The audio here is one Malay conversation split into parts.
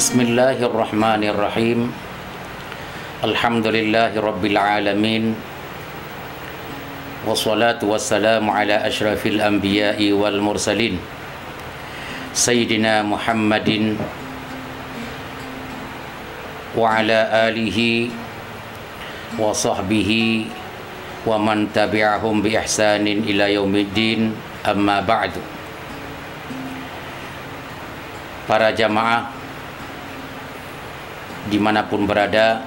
Bismillahirrahmanirrahim. Alhamdulillahi rabbil alamin. Wassalatu wassalamu ala asyrafil anbiya'i wal mursalin Sayyidina Muhammadin wa ala alihi wa sahbihi wa man tabi'ahum bi ihsanin ila yaumiddin, amma ba'du. Para jamaah dimanapun berada,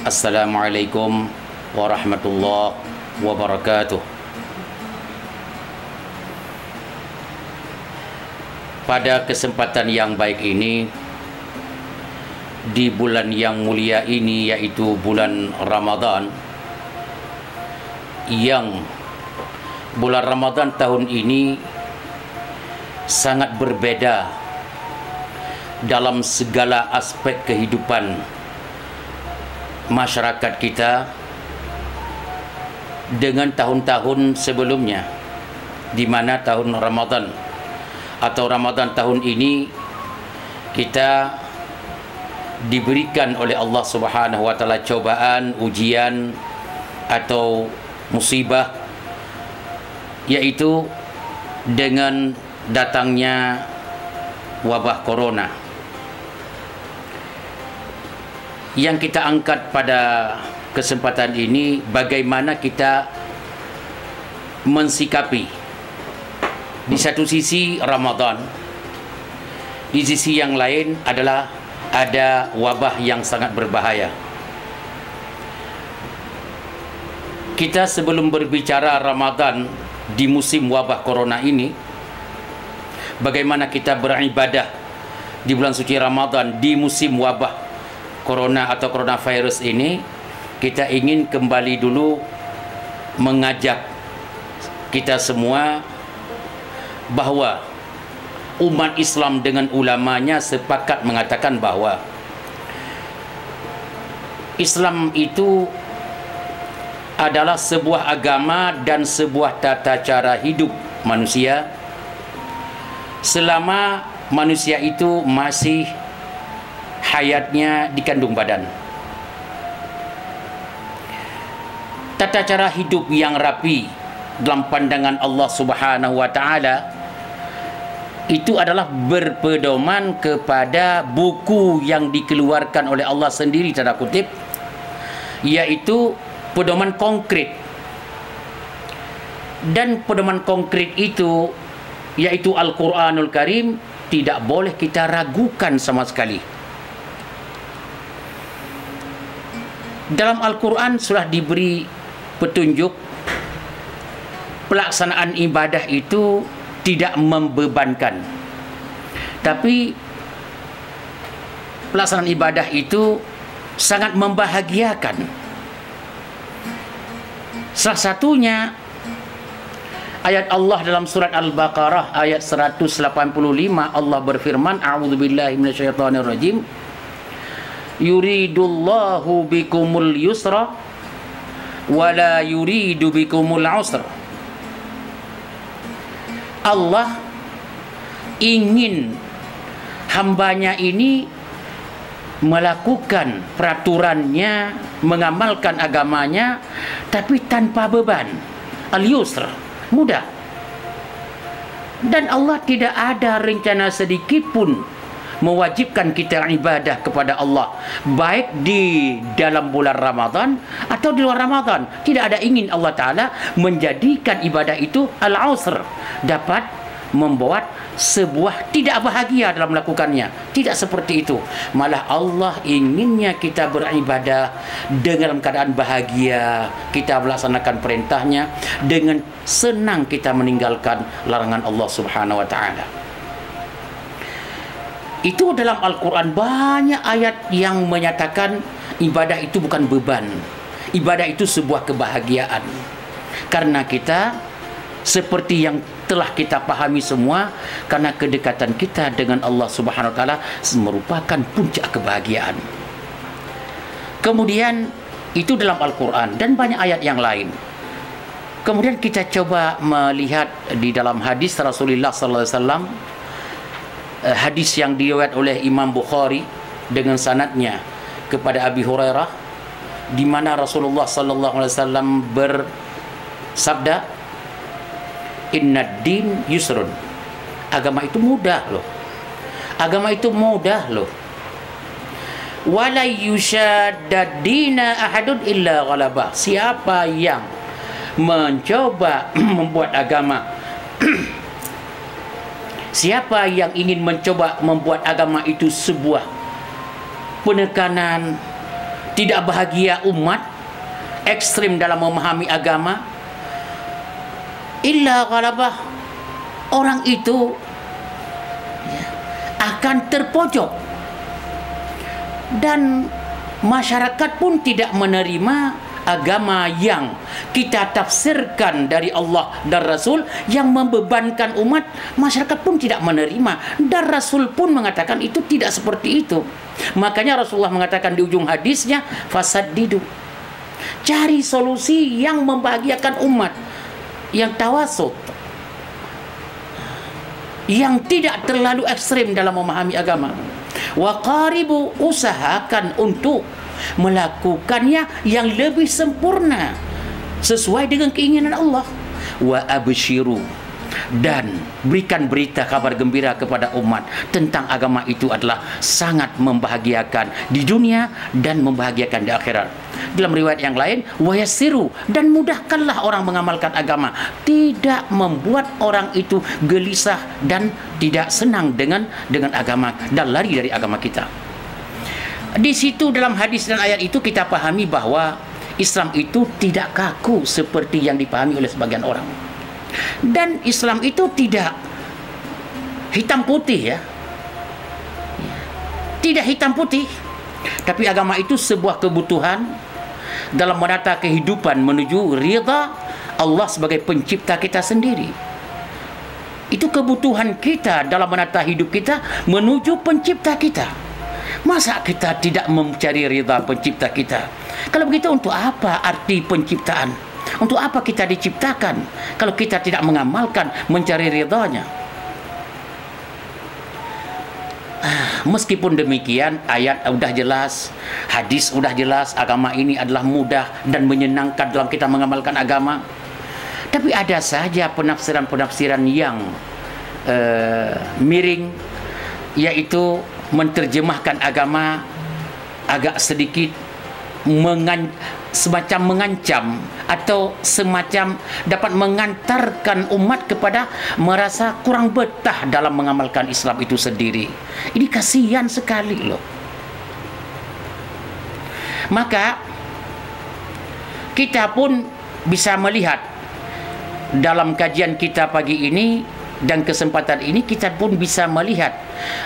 Assalamualaikum warahmatullahi wabarakatuh. Pada kesempatan yang baik ini, di bulan yang mulia ini, yaitu bulan Ramadan, yang bulan Ramadan tahun ini sangat berbeda dalam segala aspek kehidupan masyarakat kita dengan tahun-tahun sebelumnya, di mana tahun Ramadan atau Ramadan tahun ini kita diberikan oleh Allah Subhanahu wa taala cobaan, ujian atau musibah, yaitu dengan datangnya wabah corona. Yang kita angkat pada kesempatan ini, bagaimana kita mensikapi di satu sisi Ramadan, di sisi yang lain adalah ada wabah yang sangat berbahaya. Kita sebelum berbicara Ramadan di musim wabah corona ini, bagaimana kita beribadah di bulan suci Ramadan di musim wabah corona atau coronavirus ini, kita ingin kembali dulu mengajak kita semua bahwa umat Islam dengan ulamanya sepakat mengatakan bahwa Islam itu adalah sebuah agama dan sebuah tata cara hidup manusia selama manusia itu masih hayatnya di kandung badan. Tata cara hidup yang rapi dalam pandangan Allah Subhanahu wa taala itu adalah berpedoman kepada buku yang dikeluarkan oleh Allah sendiri, tanda kutip, yaitu pedoman konkret. Dan pedoman konkret itu, yaitu Al-Quranul Karim, tidak boleh kita ragukan sama sekali. Dalam Al-Quran sudah diberi petunjuk pelaksanaan ibadah itu tidak membebankan, tapi pelaksanaan ibadah itu sangat membahagiakan. Salah satunya ayat Allah dalam surat Al-Baqarah ayat 185, Allah berfirman, a'udzubillahi minasyaitonirrajim, yuridullahu bikumul yusra wala yuridu bikumul usra. Allah ingin hambanya ini melakukan peraturannya, mengamalkan agamanya, tapi tanpa beban. Al-yusr, mudah. Dan Allah tidak ada rencana sedikit pun mewajibkan kita ibadah kepada Allah, baik di dalam bulan Ramadan atau di luar Ramadan. Tidak ada ingin Allah Ta'ala menjadikan ibadah itu al-usr, dapat membuat sebuah tidak bahagia dalam melakukannya. Tidak seperti itu. Malah Allah inginnya kita beribadah dengan keadaan bahagia, kita melaksanakan perintahnya, dengan senang kita meninggalkan larangan Allah Subhanahu wa Ta'ala. Itu dalam Al-Quran banyak ayat yang menyatakan ibadah itu bukan beban. Ibadah itu sebuah kebahagiaan. Karena kita, seperti yang telah kita pahami semua, karena kedekatan kita dengan Allah Subhanahu wa Ta'ala merupakan puncak kebahagiaan. Kemudian itu dalam Al-Quran dan banyak ayat yang lain. Kemudian kita coba melihat di dalam hadis Rasulullah sallallahu alaihi wasallam hadis yang diriwayat oleh Imam Bukhari dengan sanadnya kepada Abi Hurairah, di mana Rasulullah sallallahu alaihi wasallam bersabda, "Innad din yusrun." Agama itu mudah loh. Agama itu mudah loh. "Wala yushaddad dina ahadun illa ghalabah." Siapa yang mencoba membuat agama siapa yang ingin mencoba membuat agama itu sebuah penekanan, tidak bahagia umat, ekstrim dalam memahami agama, illa ghalabah, orang itu akan terpojok, dan masyarakat pun tidak menerima agama yang kita tafsirkan dari Allah dan Rasul yang membebankan umat. Masyarakat pun tidak menerima, dan Rasul pun mengatakan itu tidak seperti itu. Makanya Rasulullah mengatakan di ujung hadisnya, fasaddidu, cari solusi yang membahagiakan umat, yang tawasut, yang tidak terlalu ekstrim dalam memahami agama. Wa qaribu, usahakan untuk melakukannya yang lebih sempurna sesuai dengan keinginan Allah. Wa abshiru, dan berikan berita kabar gembira kepada umat tentang agama itu adalah sangat membahagiakan di dunia dan membahagiakan di akhirat. Dalam riwayat yang lain, wa yassiru, dan mudahkanlah orang mengamalkan agama, tidak membuat orang itu gelisah dan tidak senang dengan agama dan lari dari agama kita. Di situ dalam hadis dan ayat itu kita pahami bahwa Islam itu tidak kaku seperti yang dipahami oleh sebagian orang. Dan Islam itu tidak hitam putih ya. Tidak hitam putih. Tapi agama itu sebuah kebutuhan dalam menata kehidupan menuju ridha Allah sebagai pencipta kita sendiri. Itu kebutuhan kita dalam menata hidup kita menuju pencipta kita. Masa kita tidak mencari ridha pencipta kita? Kalau begitu, untuk apa arti penciptaan? Untuk apa kita diciptakan kalau kita tidak mengamalkan mencari ridhanya? Meskipun demikian, ayat sudah jelas, hadis sudah jelas, agama ini adalah mudah dan menyenangkan dalam kita mengamalkan agama. Tapi ada saja penafsiran-penafsiran yang miring, yaitu menerjemahkan agama agak sedikit semacam mengancam atau semacam dapat mengantarkan umat kepada merasa kurang betah dalam mengamalkan Islam itu sendiri. Ini kasihan sekali loh. Maka kita pun bisa melihat dalam kajian kita pagi ini dan kesempatan ini, kita pun bisa melihat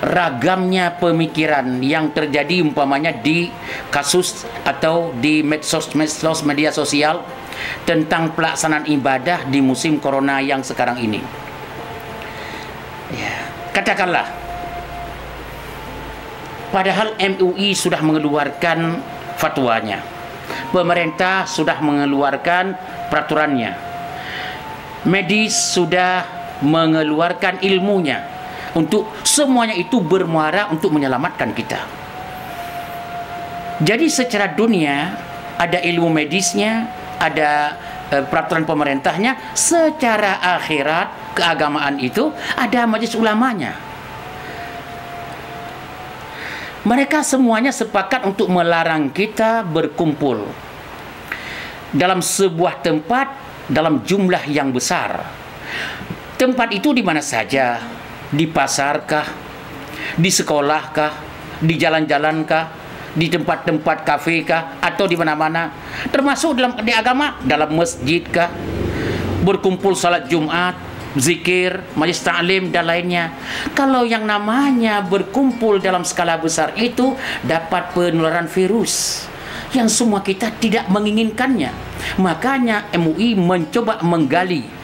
ragamnya pemikiran yang terjadi umpamanya di kasus atau di medsos media sosial tentang pelaksanaan ibadah di musim corona yang sekarang ini. Ya, katakanlah, padahal MUI sudah mengeluarkan fatwanya, pemerintah sudah mengeluarkan peraturannya, medis sudah mengeluarkan ilmunya, untuk semuanya itu bermuara untuk menyelamatkan kita. Jadi secara dunia ada ilmu medisnya, ada peraturan pemerintahnya. Secara akhirat keagamaan itu ada majelis ulamanya. Mereka semuanya sepakat untuk melarang kita berkumpul dalam sebuah tempat dalam jumlah yang besar. Tempat itu di mana saja, di pasarkah, di sekolahkah, di jalan-jalankah, di tempat-tempat kafekah, atau di mana-mana, termasuk di agama, dalam masjidkah, berkumpul salat Jumat, zikir, majlis ta'lim dan lainnya. Kalau yang namanya berkumpul dalam skala besar itu dapat penularan virus yang semua kita tidak menginginkannya. Makanya MUI mencoba menggali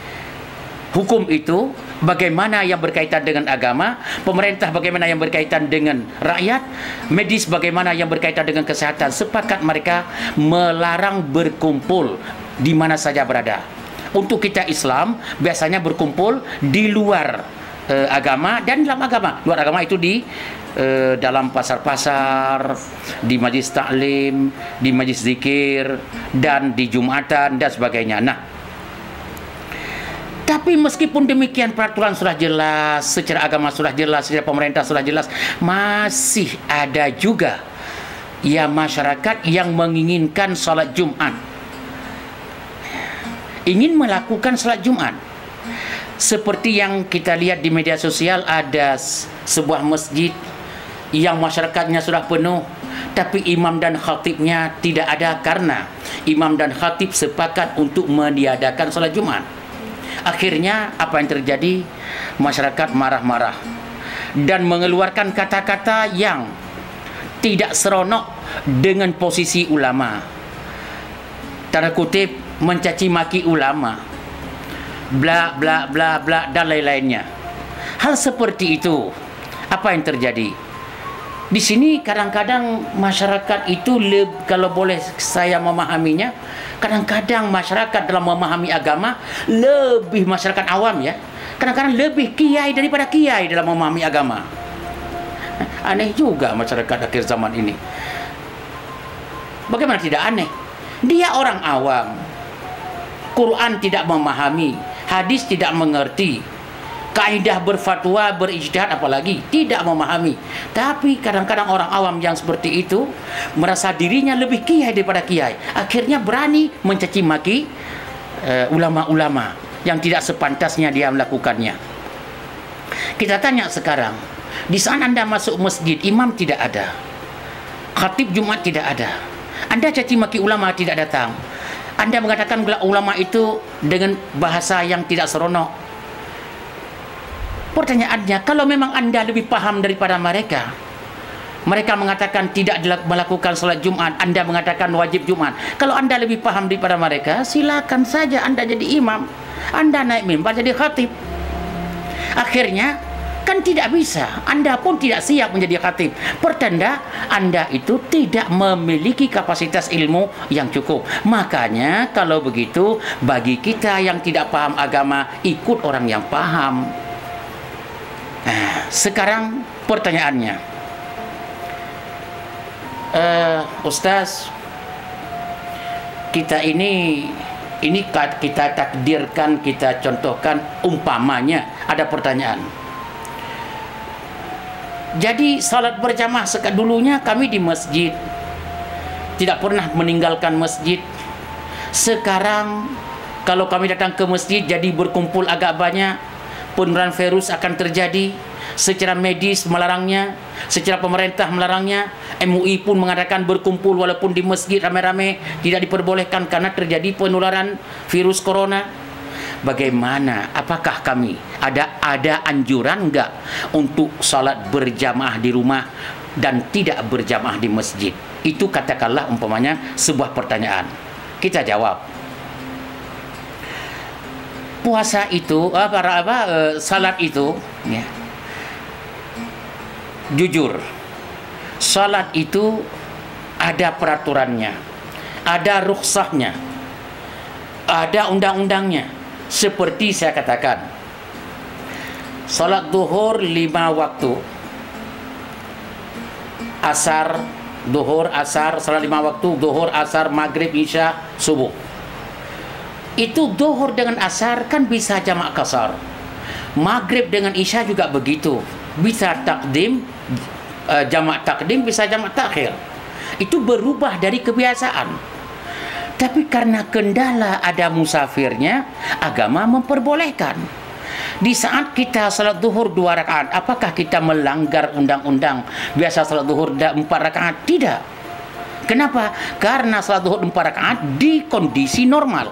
hukum itu, bagaimana yang berkaitan dengan agama, pemerintah bagaimana yang berkaitan dengan rakyat, medis bagaimana yang berkaitan dengan kesehatan. Sepakat mereka melarang berkumpul di mana saja berada. Untuk kita Islam biasanya berkumpul di luar agama dan dalam agama. Luar agama itu di dalam pasar-pasar, di majlis taklim, di majlis zikir, dan di jumatan dan sebagainya. Nah, tapi meskipun demikian peraturan sudah jelas, secara agama sudah jelas, secara pemerintah sudah jelas, masih ada juga ya masyarakat yang menginginkan salat Jumat, ingin melakukan salat Jumat. Seperti yang kita lihat di media sosial, ada sebuah masjid yang masyarakatnya sudah penuh, tapi imam dan khatibnya tidak ada karena imam dan khatib sepakat untuk meniadakan salat Jumat. Akhirnya apa yang terjadi? Masyarakat marah-marah dan mengeluarkan kata-kata yang tidak seronok dengan posisi ulama. Tanda kutip, mencaci maki ulama, bla bla bla bla dan lain-lainnya. Hal seperti itu, apa yang terjadi? Di sini kadang-kadang masyarakat itu kalau boleh saya memahaminya, kadang-kadang masyarakat dalam memahami agama lebih masyarakat awam ya. Kadang-kadang lebih kiai daripada kiai dalam memahami agama. Aneh juga masyarakat akhir zaman ini. Bagaimana tidak aneh? Dia orang awam, Quran tidak memahami, hadis tidak mengerti, kaidah berfatwa, berijtihad apalagi tidak memahami. Tapi kadang-kadang orang awam yang seperti itu merasa dirinya lebih kiai daripada kiai. Akhirnya berani mencaci maki ulama-ulama yang tidak sepantasnya dia melakukannya. Kita tanya sekarang, di saat Anda masuk masjid, imam tidak ada, khatib Jumat tidak ada, Anda caci maki ulama tidak datang, Anda mengatakan ulama itu dengan bahasa yang tidak seronok. Pertanyaannya, kalau memang Anda lebih paham daripada mereka, mereka mengatakan tidak melakukan salat Jumat, Anda mengatakan wajib Jumat. Kalau Anda lebih paham daripada mereka, silakan saja Anda jadi imam, Anda naik mimbar jadi khatib. Akhirnya kan tidak bisa, Anda pun tidak siap menjadi khatib. Pertanda Anda itu tidak memiliki kapasitas ilmu yang cukup. Makanya kalau begitu, bagi kita yang tidak paham agama, ikut orang yang paham. Nah, sekarang pertanyaannya, Ustaz, kita ini kita takdirkan, kita contohkan umpamanya ada pertanyaan. Jadi salat berjamaah dulunya kami di masjid, tidak pernah meninggalkan masjid. Sekarang kalau kami datang ke masjid jadi berkumpul agak banyak, penularan virus akan terjadi. Secara medis melarangnya, secara pemerintah melarangnya. MUI pun mengatakan berkumpul walaupun di masjid ramai-ramai tidak diperbolehkan karena terjadi penularan virus corona. Bagaimana? Apakah kami ada anjuran enggak untuk salat berjamaah di rumah dan tidak berjamaah di masjid? Itu katakanlah umpamanya sebuah pertanyaan. Kita jawab. Puasa itu salat itu ya. Jujur, salat itu ada peraturannya, ada rukhsahnya, ada undang-undangnya. Seperti saya katakan, salat zuhur 5 waktu, asar, zuhur, asar, salat 5 waktu, zuhur, asar, maghrib, isya, subuh. Itu zuhur dengan asar kan bisa jamak qasar, maghrib dengan isya juga begitu, bisa takdim, jamak takdim, bisa jamak takhir. Itu berubah dari kebiasaan. Tapi karena kendala ada musafirnya, agama memperbolehkan. Di saat kita salat zuhur 2 rakaat, apakah kita melanggar undang-undang? Biasa salat zuhur 4 rakaat? Tidak. Kenapa? Karena salat zuhur 4 rakaat di kondisi normal.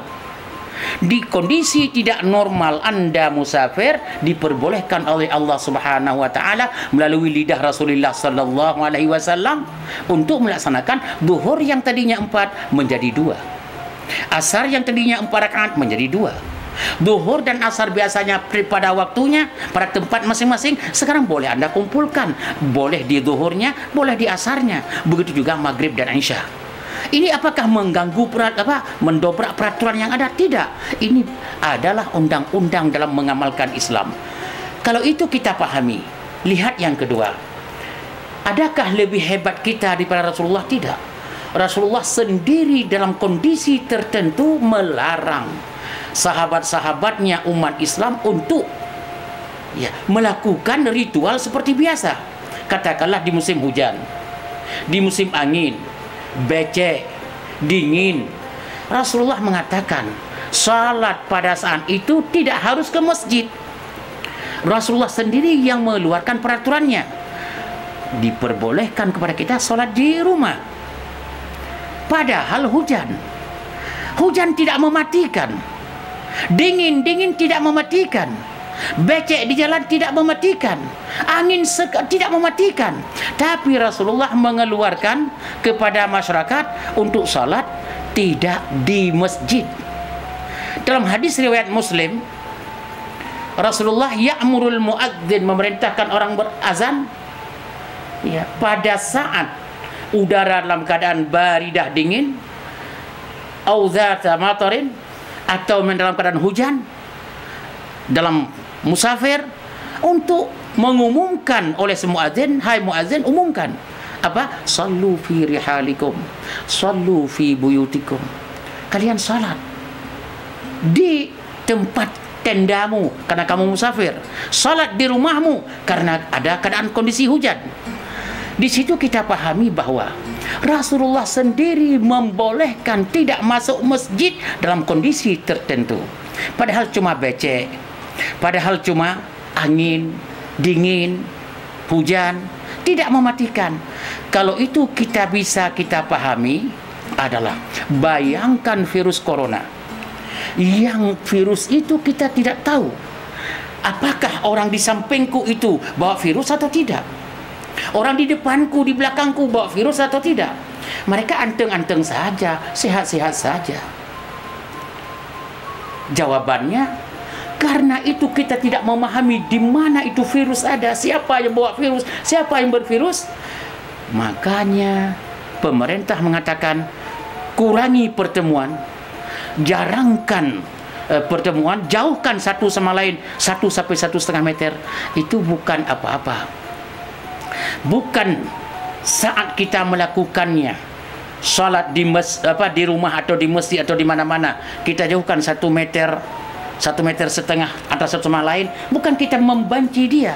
Di kondisi tidak normal Anda musafir, diperbolehkan oleh Allah Subhanahu wa taala melalui lidah Rasulullah sallallahu alaihi wasallam untuk melaksanakan zuhur yang tadinya 4 menjadi 2. Asar yang tadinya 4 rakaat menjadi 2. Zuhur dan asar biasanya pada waktunya, pada tempat masing-masing, sekarang boleh Anda kumpulkan. Boleh di zuhurnya, boleh di asarnya. Begitu juga maghrib dan isya. Ini apakah mengganggu mendobrak peraturan yang ada? Tidak. Ini adalah undang-undang dalam mengamalkan Islam. Kalau itu kita pahami, lihat yang kedua. Adakah lebih hebat kita daripada Rasulullah? Tidak. Rasulullah sendiri dalam kondisi tertentu melarang sahabat-sahabatnya umat Islam untuk melakukan ritual seperti biasa. Katakanlah di musim hujan, di musim angin, becek, dingin. Rasulullah mengatakan, salat pada saat itu tidak harus ke masjid. Rasulullah sendiri yang mengeluarkan peraturannya. Diperbolehkan kepada kita salat di rumah. Padahal hujan tidak mematikan. Dingin tidak mematikan. Becek di jalan tidak mematikan. Angin tidak mematikan. Tapi Rasulullah mengeluarkan kepada masyarakat untuk salat tidak di masjid. Dalam hadis riwayat Muslim, Rasulullah ya'murul muadzin, memerintahkan orang berazan pada saat udara dalam keadaan baridah dingin, au dzata matarin, atau dalam keadaan hujan, dalam musafir, untuk mengumumkan oleh semua muadzin, hai muadzin, umumkan apa? Sallu fi rihalikum, sallu fi buyutikum. Kalian salat di tempat tendamu karena kamu musafir, salat di rumahmu karena ada keadaan kondisi hujan. Di situ kita pahami bahwa Rasulullah sendiri membolehkan tidak masuk masjid dalam kondisi tertentu. Padahal cuma becek, padahal cuma angin, dingin, hujan, tidak mematikan. Kalau itu kita pahami adalah, bayangkan virus corona. Yang virus itu kita tidak tahu apakah orang di sampingku itu bawa virus atau tidak. Orang di depanku, di belakangku bawa virus atau tidak. Mereka anteng-anteng saja, sehat-sehat saja. Jawabannya, karena itu kita tidak memahami di mana itu virus ada, siapa yang bawa virus, siapa yang bervirus. Makanya pemerintah mengatakan kurangi pertemuan, jarangkan pertemuan, jauhkan satu sama lain 1 sampai 1,5 meter. Itu bukan apa-apa. Bukan saat kita melakukannya salat di rumah atau di masjid atau di mana-mana kita jauhkan 1 meter, 1,5 meter antara satu sama lain. Bukan kita membenci dia,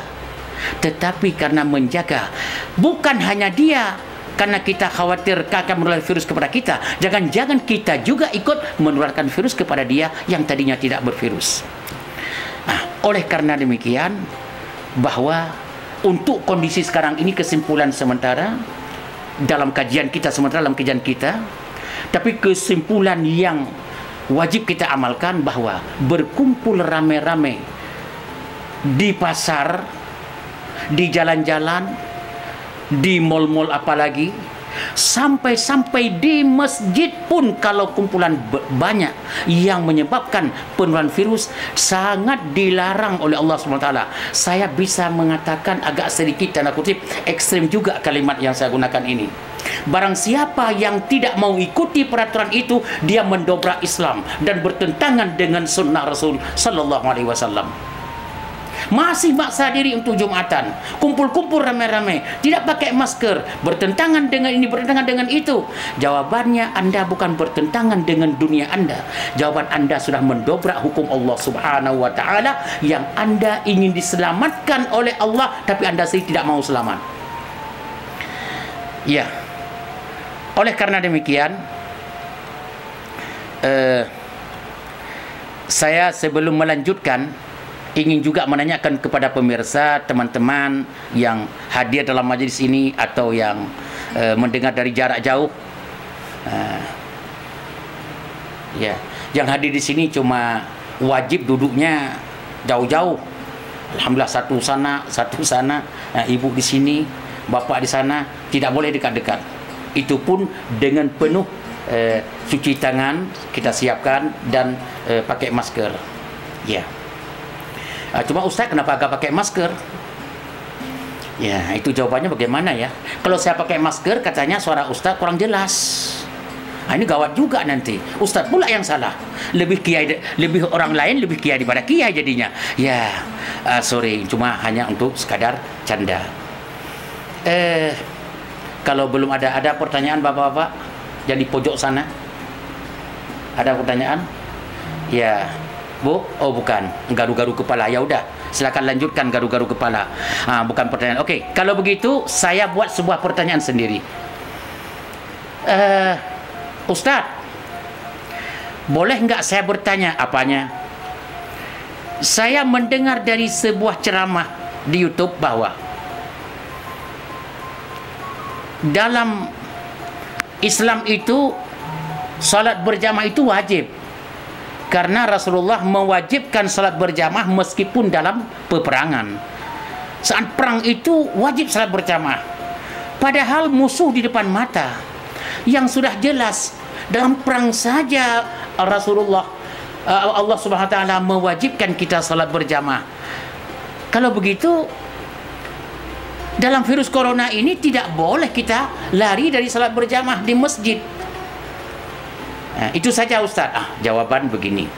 tetapi karena menjaga. Bukan hanya dia, karena kita khawatir akan menularkan virus kepada kita, jangan-jangan kita juga ikut menularkan virus kepada dia yang tadinya tidak bervirus. Oleh karena demikian, bahwa untuk kondisi sekarang ini, kesimpulan sementara dalam kajian kita, tapi kesimpulan yang wajib kita amalkan bahwa berkumpul rame-rame di pasar, di jalan-jalan, di mal-mal, apalagi sampai di masjid pun, kalau kumpulan banyak yang menyebabkan penularan virus, sangat dilarang oleh Allah SWT. Saya bisa mengatakan agak sedikit tanda kutip ekstrim juga kalimat yang saya gunakan ini. Barang siapa yang tidak mau ikuti peraturan itu, dia mendobrak Islam dan bertentangan dengan sunnah Rasul Sallallahu Alaihi Wasallam. Masih maksa diri untuk Jumatan, kumpul-kumpul rame-rame, tidak pakai masker, bertentangan dengan ini, bertentangan dengan itu. Jawabannya, Anda bukan bertentangan dengan dunia Anda. Jawaban Anda sudah mendobrak hukum Allah Subhanahu wa Ta'ala yang Anda ingin diselamatkan oleh Allah, tapi Anda sendiri tidak mau selamat. Ya, oleh karena demikian, saya sebelum melanjutkan ingin juga menanyakan kepada pemirsa, teman-teman yang hadir dalam majlis ini atau yang mendengar dari jarak jauh. Yang hadir di sini cuma wajib duduknya jauh-jauh. Alhamdulillah, satu sana, ibu di sini, bapak di sana, tidak boleh dekat-dekat. Itu pun dengan penuh cuci tangan kita siapkan dan pakai masker. Ya. Cuma Ustaz, kenapa agak pakai masker? Ya, itu jawabannya bagaimana ya? Kalau saya pakai masker, katanya suara Ustaz kurang jelas. Ini gawat juga nanti. Ustaz pula yang salah. Lebih kiai, lebih orang lain lebih kiai daripada kiai jadinya. Ya, sorry, cuma hanya untuk sekadar canda. Kalau belum ada pertanyaan bapak-bapak yang di pojok sana? Ada pertanyaan? Ya, Bu? Oh bukan, garu-garu kepala. Ya udah, silakan lanjutkan garu-garu kepala. Bukan pertanyaan. Oke, kalau begitu saya buat sebuah pertanyaan sendiri. Ustaz, boleh nggak saya bertanya? Apanya? Saya mendengar dari sebuah ceramah di YouTube bahwa dalam Islam itu salat berjamaah itu wajib, karena Rasulullah mewajibkan salat berjamaah meskipun dalam peperangan. Saat perang itu wajib salat berjamaah, padahal musuh di depan mata. Yang sudah jelas dalam perang saja Rasulullah Allah Subhanahu wa taala mewajibkan kita salat berjamaah. Kalau begitu, dalam virus corona ini tidak boleh kita lari dari salat berjamaah di masjid. Itu saja Ustaz. Jawaban begini.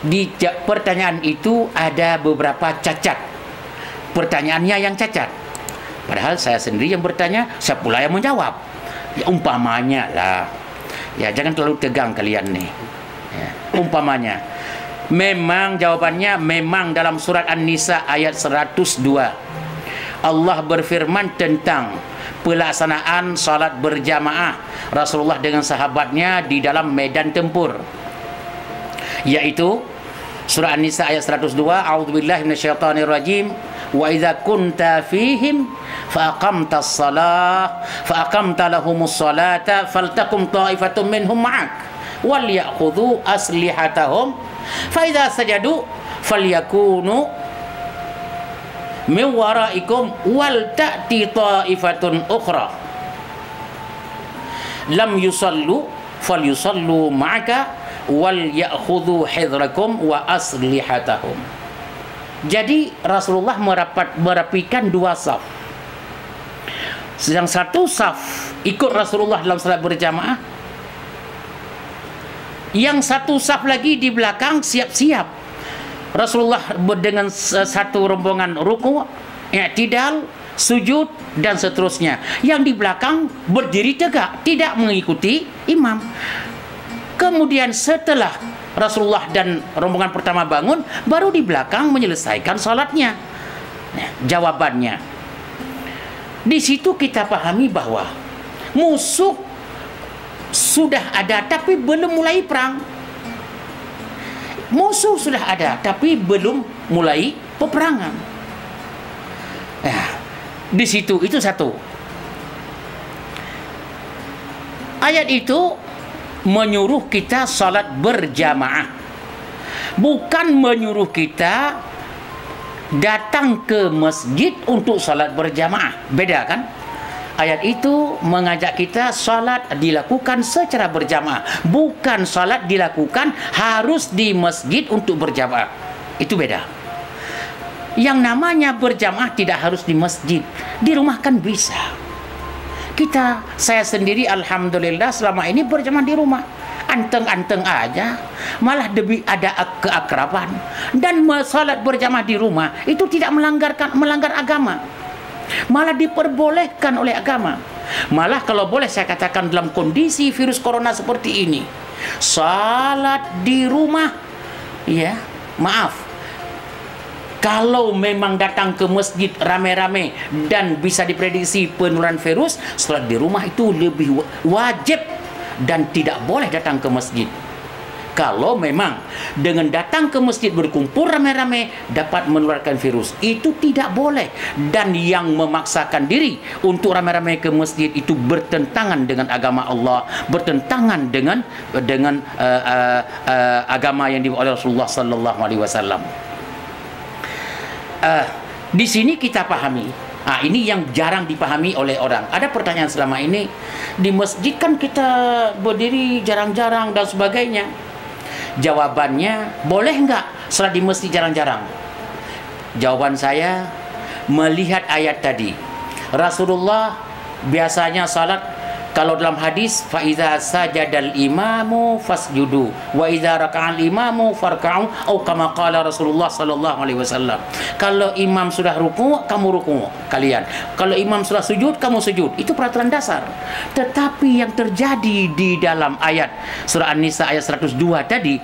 Di pertanyaan itu ada beberapa cacat. Pertanyaannya yang cacat. Padahal saya sendiri yang bertanya, saya pula yang menjawab. Ya, umpamanya lah. Ya, jangan terlalu tegang kalian nih. Ya, umpamanya. Memang jawabannya memang dalam surat An-Nisa ayat 102. Allah berfirman tentang pelaksanaan salat berjamaah Rasulullah dengan sahabatnya di dalam medan tempur, yaitu surah An-Nisa ayat 102, a'udzubillahi minasyaitonirrajim, wa idza kunta fihim fa aqamtas salah fa aqamta lahumus salata faltakum ta'ifatun minhum ma'ak wal ya'khudhu aslihatahum fa idza sajadu falyakunu min waraikum wal ta'ti ta'ifatun ukhra lam yusallu falyusallu ma'aka wal ya'khudhu hidrakum wa aslihatahum. Jadi Rasulullah merapikan dua saf. Yang satu saf ikut Rasulullah dalam salat berjamaah, yang satu saf lagi di belakang siap-siap. Rasulullah dengan satu rombongan ruku, i'tidal, sujud dan seterusnya. Yang di belakang berdiri tegak, tidak mengikuti imam. Kemudian setelah Rasulullah dan rombongan pertama bangun, baru di belakang menyelesaikan salatnya. Jawabannya, di situ kita pahami bahwa musuh sudah ada tapi belum mulai perang. Musuh sudah ada tapi belum mulai peperangan. Di situ itu satu. Ayat itu menyuruh kita salat berjamaah, bukan menyuruh kita datang ke masjid untuk salat berjamaah. Beda kan? Ayat itu mengajak kita salat dilakukan secara berjamaah, bukan salat dilakukan harus di masjid untuk berjamaah. Itu beda. Yang namanya berjamaah tidak harus di masjid, di rumah kan bisa. Saya sendiri alhamdulillah selama ini berjamaah di rumah, anteng-anteng aja, malah lebih ada keakraban. Dan salat berjamaah di rumah itu tidak melanggar agama, malah diperbolehkan oleh agama. Malah kalau boleh saya katakan, dalam kondisi virus corona seperti ini, salat di rumah, ya maaf, kalau memang datang ke masjid rame-rame dan bisa diprediksi penularan virus, salat di rumah itu lebih wajib dan tidak boleh datang ke masjid. Kalau memang dengan datang ke masjid berkumpul rame-rame dapat menularkan virus, itu tidak boleh. Dan yang memaksakan diri untuk rame-rame ke masjid itu bertentangan dengan agama Allah, bertentangan dengan agama yang dibawa oleh Rasulullah sallallahu alaihi wasallam. Di sini kita pahami. Ini yang jarang dipahami oleh orang. Ada pertanyaan selama ini, di masjid kan kita berdiri jarang-jarang dan sebagainya. Jawabannya, boleh nggak salat di masjid jarang-jarang? Jawaban saya, melihat ayat tadi, Rasulullah biasanya salat Kalau dalam hadis, fa iza sajadal imamu fasjudu wa iza raka'al imamu farka'u atau kama qala Rasulullah sallallahu alaihi wasallam. Kalau imam sudah ruku, kamu ruku kalian. Kalau imam sudah sujud, kamu sujud. Itu peraturan dasar. Tetapi yang terjadi di dalam ayat surah An-Nisa ayat 102 tadi,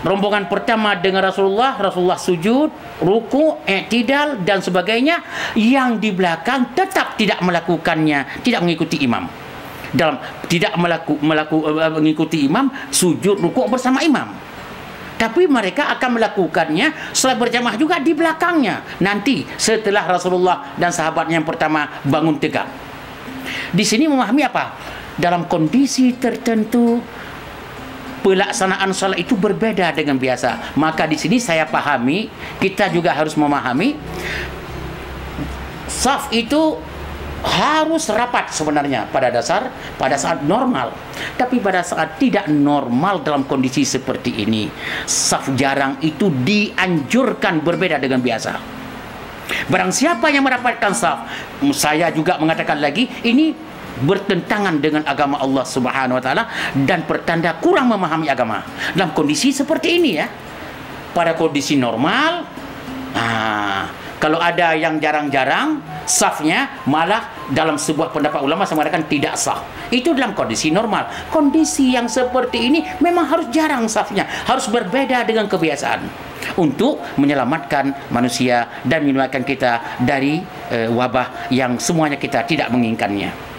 rombongan pertama dengan Rasulullah sujud, ruku, i'tidal dan sebagainya, yang di belakang tetap tidak melakukannya, tidak mengikuti imam. Dalam tidak mengikuti imam, sujud, ruku bersama imam. Tapi mereka akan melakukannya setelah berjamaah juga di belakangnya. Nanti setelah Rasulullah dan sahabatnya yang pertama bangun tegak. Di sini memahami apa? Dalam kondisi tertentu pelaksanaan salat itu berbeda dengan biasa. Maka di sini saya pahami, kita juga harus memahami saf itu harus rapat sebenarnya pada saat normal. Tapi pada saat tidak normal dalam kondisi seperti ini, saf jarang itu dianjurkan berbeda dengan biasa. Barang siapa yang merapatkan saf, saya juga mengatakan lagi, ini bertentangan dengan agama Allah Subhanahu wa taala dan pertanda kurang memahami agama. Dalam kondisi seperti ini ya. Pada kondisi normal, kalau ada yang jarang-jarang safnya, malah dalam sebuah pendapat ulama saya mengatakan tidak sah. Itu dalam kondisi normal. Kondisi yang seperti ini memang harus jarang safnya, harus berbeda dengan kebiasaan untuk menyelamatkan manusia dan menyelamatkan kita dari wabah yang semuanya kita tidak menginginkannya.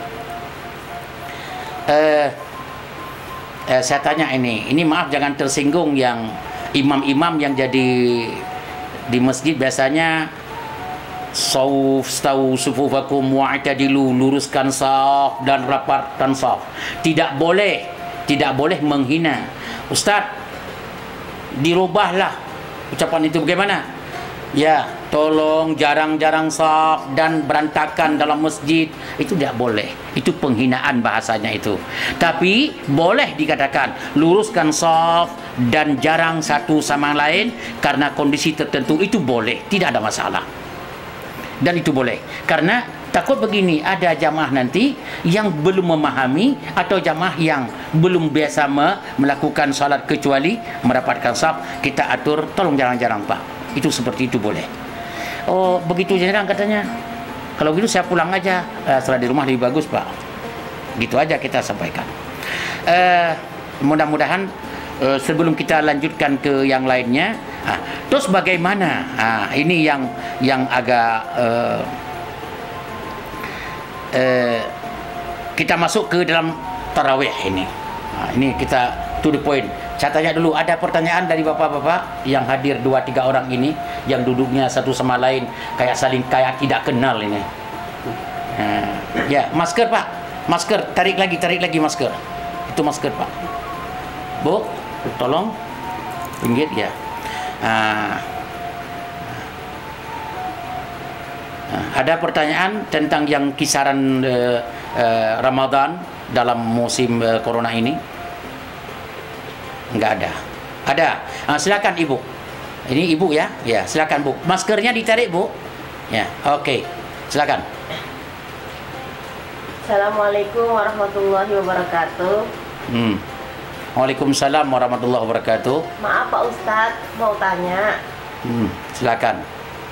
Saya tanya ini maaf jangan tersinggung yang imam-imam yang jadi di masjid biasanya stawu sufufakum wa'tadilu, luruskan saf dan rapatkan saf. Tidak boleh menghina. Ustaz, dirubahlah ucapan itu bagaimana? Ya, tolong jarang-jarang saf dan berantakan dalam masjid, itu tidak boleh. Itu penghinaan bahasanya itu. Tapi boleh dikatakan luruskan saf dan jarang satu sama lain karena kondisi tertentu, itu boleh, tidak ada masalah. Dan itu boleh. Karena takut begini, ada jamaah nanti yang belum memahami atau jamaah yang belum biasa melakukan salat kecuali merapatkan saf, kita atur tolong jarang-jarang Pak. Itu seperti itu boleh. Oh, begitu jarang katanya. Kalau gitu saya pulang aja. Setelah di rumah lebih bagus Pak. Gitu aja kita sampaikan. Mudah-mudahan sebelum kita lanjutkan ke yang lainnya, terus bagaimana? Ini yang agak kita masuk ke dalam tarawih ini. Ini kita to the point. Saya tanya dulu, ada pertanyaan dari bapak-bapak yang hadir 2-3 orang ini yang duduknya satu sama lain kayak saling kayak tidak kenal ini. Ya, masker Pak, masker, tarik lagi masker. Itu masker Pak. Bu, tolong pinggir ya. Ada pertanyaan tentang yang kisaran Ramadan dalam musim corona ini? Enggak ada. Ada. Silakan Ibu. Ini Ibu ya? Ya, silakan Bu. Maskernya ditarik Bu. Ya, oke. Silakan. Assalamualaikum warahmatullahi wabarakatuh. Waalaikumsalam warahmatullahi wabarakatuh. Maaf Pak Ustadz, mau tanya. Silakan.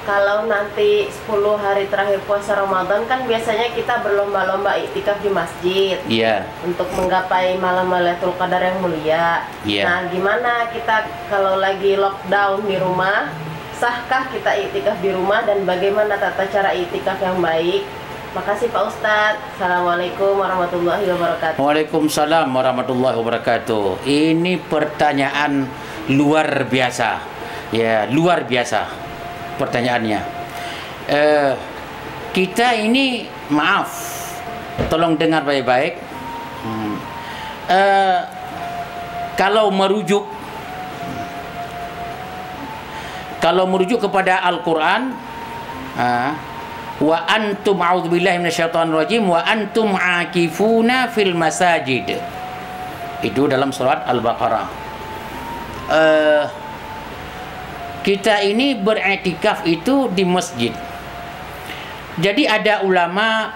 Kalau nanti 10 hari terakhir puasa Ramadan kan biasanya kita berlomba-lomba iktikaf di masjid. Iya. Untuk menggapai malam Lailatul Qadar yang mulia. Iya. Nah, gimana kita kalau lagi lockdown di rumah, sahkah kita iktikaf di rumah dan bagaimana tata cara iktikaf yang baik? Makasih Pak Ustadz. Assalamualaikum warahmatullahi wabarakatuh. Waalaikumsalam warahmatullahi wabarakatuh. Ini pertanyaan luar biasa. Ya, luar biasa pertanyaannya. Kita ini, maaf, tolong dengar baik-baik. Kalau merujuk kepada Al-Quran, wa antum a'udzubillahi minasyaitonir rajim wa antum aakifuna fil masajid. Itu dalam surat Al-Baqarah. Kita ini beriktikaf itu di masjid. Jadi ada ulama